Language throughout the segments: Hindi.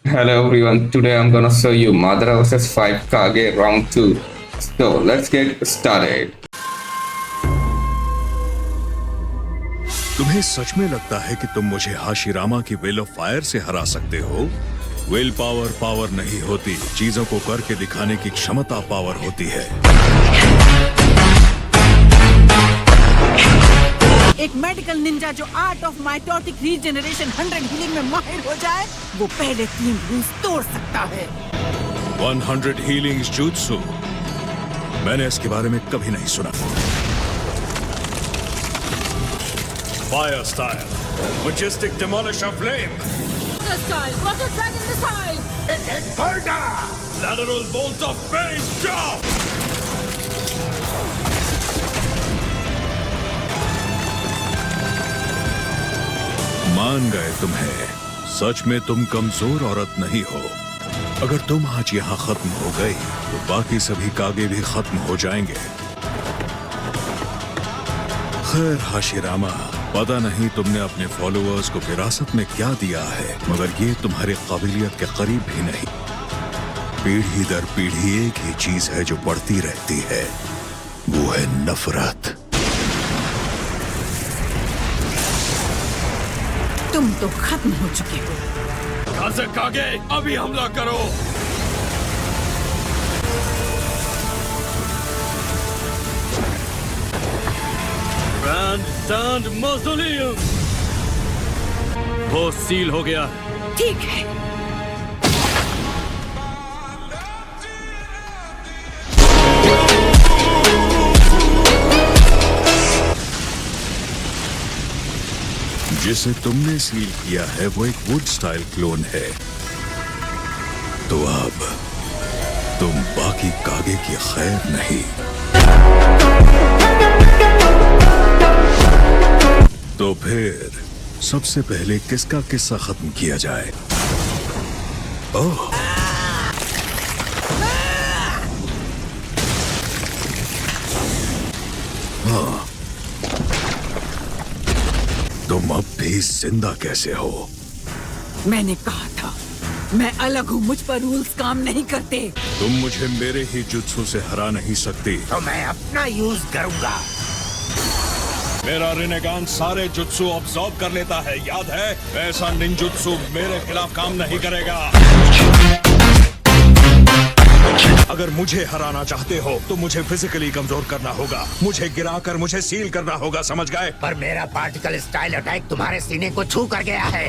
Hello everyone, today I'm gonna show you Madara vs 5 Kage round 2. So let's get started. तुम्हें सच में लगता है कि तुम मुझे हाशिरामा की विल ऑफ फायर से हरा सकते हो? विल पावर पावर नहीं होती, चीजों को करके दिखाने की क्षमता पावर होती है। एक मेडिकल निंजा जो art of mitotic regeneration 100 healing में माहिर हो जाए, वो पहले 3 रूल्स तोड़ सकता है। 100 हीलिंग jutsu, मैंने इसके बारे में कभी नहीं सुना। Fire style, majestic demolisher flame, style, water dragon missile, lateral bolt of fame jump. मान गए तुम्हें, सच में तुम कमजोर औरत नहीं हो। अगर तुम आज यहाँ खत्म हो गई तो बाकी सभी कागे भी खत्म हो जाएंगे। खैर हाशिरामा, पता नहीं तुमने अपने फॉलोअर्स को विरासत में क्या दिया है, मगर ये तुम्हारी काबिलियत के करीब भी नहीं। पीढ़ी दर पीढ़ी एक ही चीज है जो बढ़ती रहती है, वो है नफरत। तुम तो खत्म हो चुके हो। कागे, अभी हमला करो। ग्रैंड मौसोलियम, वो सील हो गया। ठीक है। जिसे तुमने सील किया है वो एक वुड स्टाइल क्लोन है, तो अब तुम बाकी कागे की खैर नहीं। तो फिर सबसे पहले किसका किस्सा खत्म किया जाए? ओह, हाँ, तुम अब भी जिंदा कैसे हो? मैंने कहा था, मैं अलग हूँ, मुझ पर रूल्स काम नहीं करते। तुम मुझे मेरे ही जुत्सु से हरा नहीं सकती। तो मैं अपना यूज करूंगा। मेरा रिनेगान सारे जुत्सु ऑब्जॉर्ब कर लेता है, याद है? ऐसा निंजुत्सु मेरे खिलाफ काम नहीं करेगा। अगर मुझे हराना चाहते हो तो मुझे फिजिकली कमजोर करना होगा, मुझे गिराकर मुझे सील करना होगा, समझ गए? पर मेरा पार्टिकल स्टाइल अटैक तुम्हारे सीने को छू कर गया है।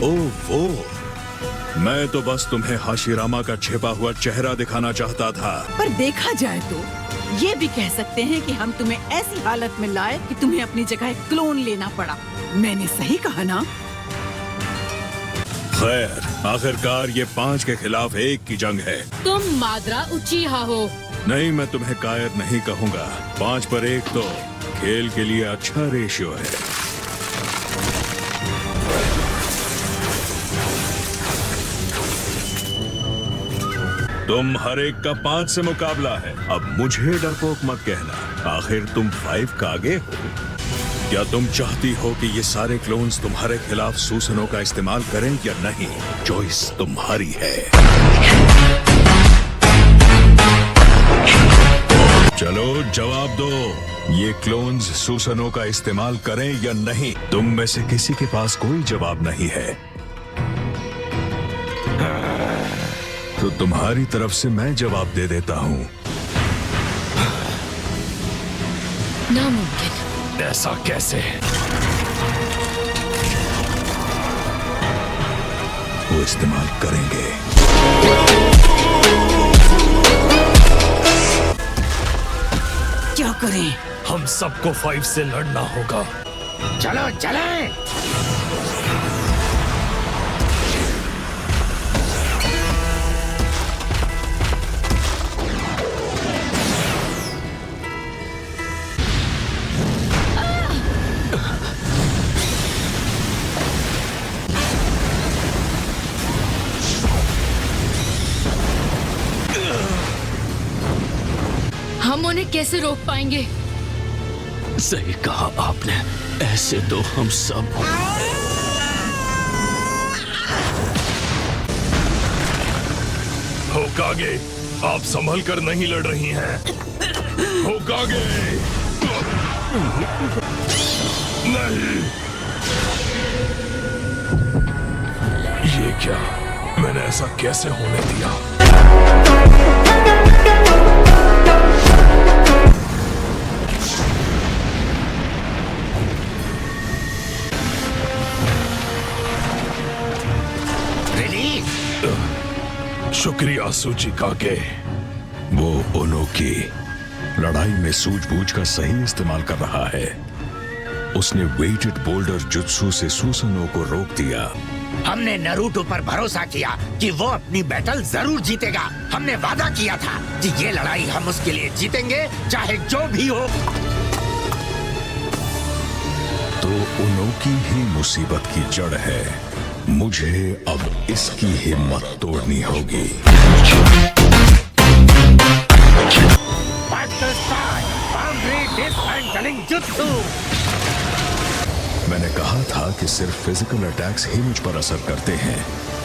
ओह वो, मैं तो बस तुम्हें हाशिरामा का छिपा हुआ चेहरा दिखाना चाहता था। पर देखा जाए तो ये भी कह सकते हैं कि हम तुम्हें ऐसी हालत में लाए कि तुम्हें अपनी जगह क्लोन लेना पड़ा। मैंने सही कहा ना? खैर, आखिरकार ये 5 के खिलाफ 1 की जंग है। तुम मादरा उचीहा हो। नहीं, मैं तुम्हें कायर नहीं कहूंगा। 5 पर 1 तो खेल के लिए अच्छा रेशियो है। तुम हर एक का 5 से मुकाबला है। अब मुझे डरपोक मत कहना, आखिर तुम 5 का आगे हो। क्या तुम चाहती हो कि ये सारे क्लोन्स तुम्हारे खिलाफ सूसनों का इस्तेमाल करें या नहीं? चॉइस तुम्हारी है। चलो जवाब दो, ये क्लोन्स सूसनों का इस्तेमाल करें या नहीं? तुम में से किसी के पास कोई जवाब नहीं है, तो तुम्हारी तरफ से मैं जवाब दे देता हूं। नामुमकिन। ऐसा कैसे? वो इस्तेमाल करेंगे। क्या करें? हम सबको 5 से लड़ना होगा। चलो चलें। हम उन्हें कैसे रोक पाएंगे? सही कहा आपने, ऐसे तो हम सब। कागे, आप संभल कर नहीं लड़ रही हैं। होकागे, नहीं। ये क्या? मैंने ऐसा कैसे होने दिया? शुक्रिया सूचिकागे। वो ओनोकी लड़ाई में सूझबूझ का सही इस्तेमाल कर रहा है। उसने वेटेड बोल्डर जुत्सु से सुसनो को रोक दिया। हमने नारुतो पर भरोसा किया कि वो अपनी बैटल जरूर जीतेगा। हमने वादा किया था कि ये लड़ाई हम उसके लिए जीतेंगे, चाहे जो भी हो। तो ओनोकी ही मुसीबत की जड़ है। मुझे अब इसकी हिम्मत तोड़नी होगी। मैंने कहा था कि सिर्फ फिजिकल अटैक्स ही मुझ पर असर करते हैं।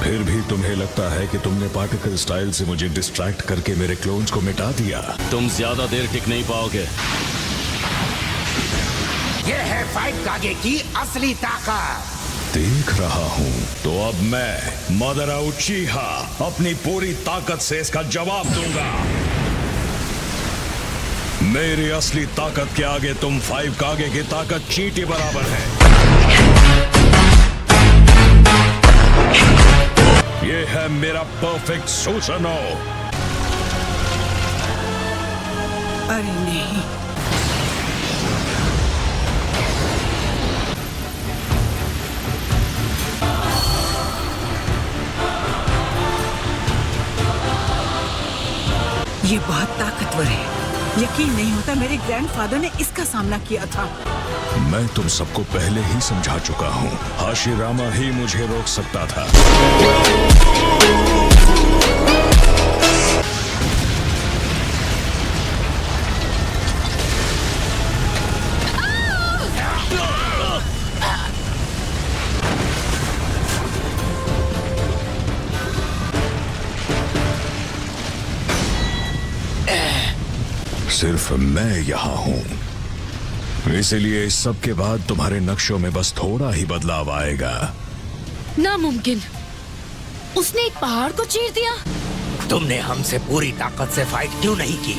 फिर भी तुम्हें लगता है कि तुमने पार्टिकल स्टाइल से मुझे डिस्ट्रैक्ट करके मेरे क्लोन्स को मिटा दिया। तुम ज्यादा देर टिक नहीं पाओगे। ये है 5 कागे की असली ताकत। देख रहा हूँ। तो अब मैं मादरा उचीहा अपनी पूरी ताकत से इसका जवाब दूंगा। मेरी असली ताकत के आगे तुम 5 कागे की ताकत चींटी बराबर है। ये है मेरा परफेक्ट सुसनो। अरे नहीं, ये बहुत ताकतवर है। यकीन नहीं होता मेरे ग्रैंडफादर ने इसका सामना किया था। मैं तुम सबको पहले ही समझा चुका हूँ। हाशिरामा ही मुझे रोक सकता था। सिर्फ मैं यहाँ हूँ, इसलिए इस सब के बाद तुम्हारे नक्शों में बस थोड़ा ही बदलाव आएगा। नामुमकिन। उसने एक पहाड़ को चीर दिया। तुमने हमसे पूरी ताकत से फाइट क्यों नहीं की?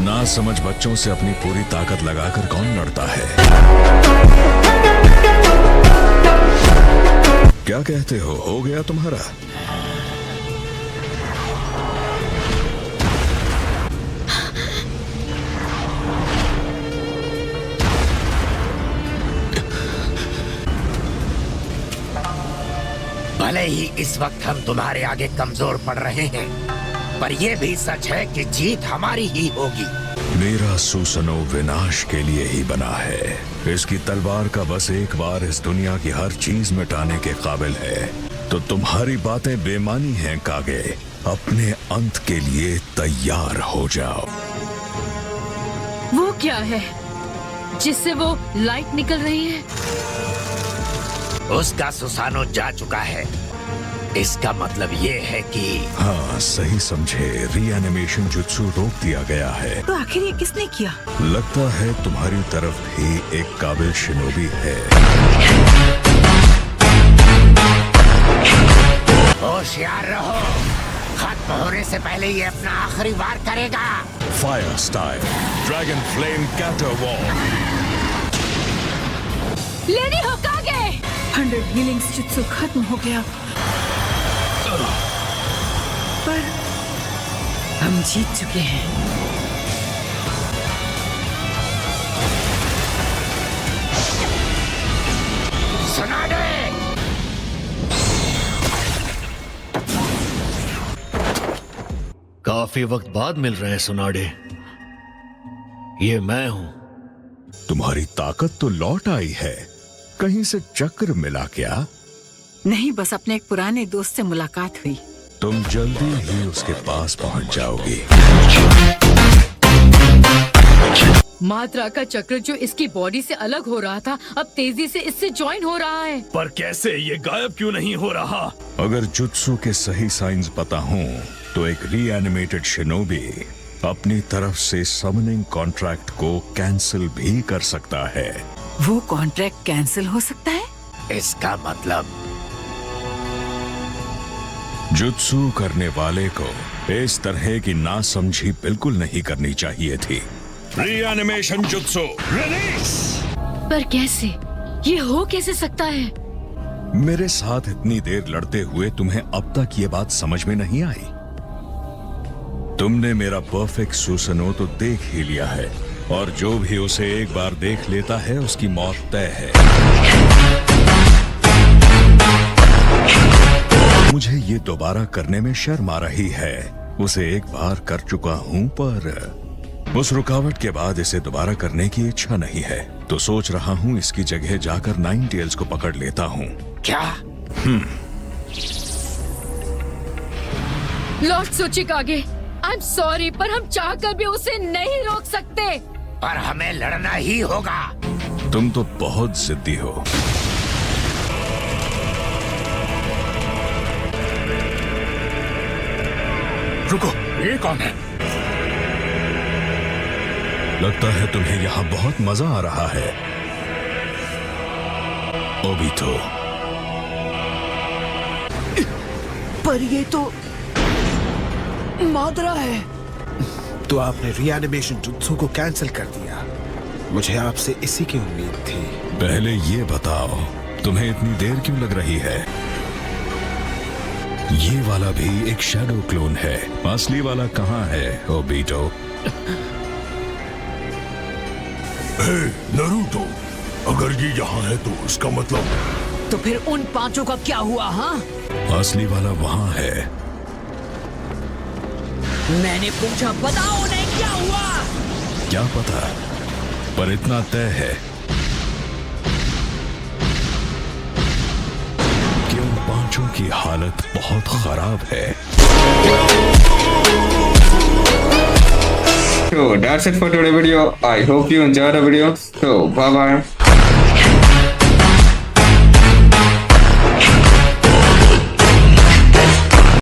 ना समझ बच्चों से अपनी पूरी ताकत लगाकर कौन लड़ता है? क्या कहते हो गया तुम्हारा? भले ही इस वक्त हम तुम्हारे आगे कमजोर पड़ रहे हैं, पर यह भी सच है कि जीत हमारी ही होगी। मेरा सुसनो विनाश के लिए ही बना है। इसकी तलवार का बस एक बार इस दुनिया की हर चीज मिटाने के काबिल है। तो तुम्हारी बातें बेमानी हैं कागे। अपने अंत के लिए तैयार हो जाओ। वो क्या है जिससे वो लाइट निकल रही है? उसका सुसानो जा चुका है। इसका मतलब ये है कि हाँ, सही समझे। रीएनिमेशन जुत्सु रोक दिया गया है। तो आखिर ये किसने किया? लगता है तुम्हारी तरफ भी एक काबिल शिनोबी है। होशियार रहो, खत्म होने से पहले ये अपना आखिरी वार करेगा। Fire style dragon flame caterwaul. लेनी होकागे। 100 हीलिंग्स जुत्सु खत्म हो गया, पर हम जीत चुके हैं। सुना दे। काफी वक्त बाद मिल रहे हैं सुनाडे। ये मैं हूं। तुम्हारी ताकत तो लौट आई है। कहीं से चक्र मिला क्या? नहीं, बस अपने एक पुराने दोस्त से मुलाकात हुई। तुम जल्दी ही उसके पास पहुंच जाओगी। मात्रा का चक्र जो इसकी बॉडी से अलग हो रहा था, अब तेजी से इससे ज्वाइन हो रहा है। पर कैसे? ये गायब क्यों नहीं हो रहा? अगर जुत्सु के सही साइंस पता हों तो एक रीएनिमेटेड शिनोबी अपनी तरफ से समनिंग कॉन्ट्रैक्ट को कैंसिल भी कर सकता है। वो कॉन्ट्रैक्ट कैंसिल हो सकता है? इसका मतलब जुत्सु करने वाले को इस तरह की नासमझी बिल्कुल नहीं करनी चाहिए थी। Reanimation jutsu release. पर कैसे? ये हो कैसे सकता है? मेरे साथ इतनी देर लड़ते हुए तुम्हें अब तक ये बात समझ में नहीं आई? तुमने मेरा परफेक्ट सुसनो तो देख ही लिया है, और जो भी उसे एक बार देख लेता है उसकी मौत तय है। मुझे ये दोबारा करने में शर्म आ रही है। उसे एक बार कर चुका हूं, पर उस रुकावट के बाद इसे दोबारा करने की इच्छा नहीं है। तो सोच रहा हूं इसकी जगह जाकर नाइन टेल्स को पकड़ लेता हूं। क्या? लॉर्ड सूचिकागे, आई एम सॉरी, पर हम चाहकर भी उसे नहीं रोक सकते। पर हमें लड़ना ही होगा। तुम तो बहुत जिद्दी हो। रुको, ये कौन है? लगता है तुम्हें यहाँ बहुत मजा आ रहा है, ओबितो। पर ये तो मादरा है। तो आपने रीएनिमेशन जुत्सु को कैंसिल कर दिया। मुझे आपसे इसी की उम्मीद थी। पहले ये बताओ, तुम्हें इतनी देर क्यों लग रही है? ये वाला भी एक शैडो क्लोन है। असली वाला कहाँ है, ओबितो? हे नारुतो, अगर ये यहाँ है तो उसका मतलब तो फिर उन पांचों का क्या हुआ? हाँ, असली वाला वहाँ है। मैंने पूछा, बताओ नहीं क्या हुआ? क्या पता, पर इतना तय है कि उन पांचों की हालत बहुत खराब है। So that's it for today's video. I hope you enjoyed the video. So bye bye.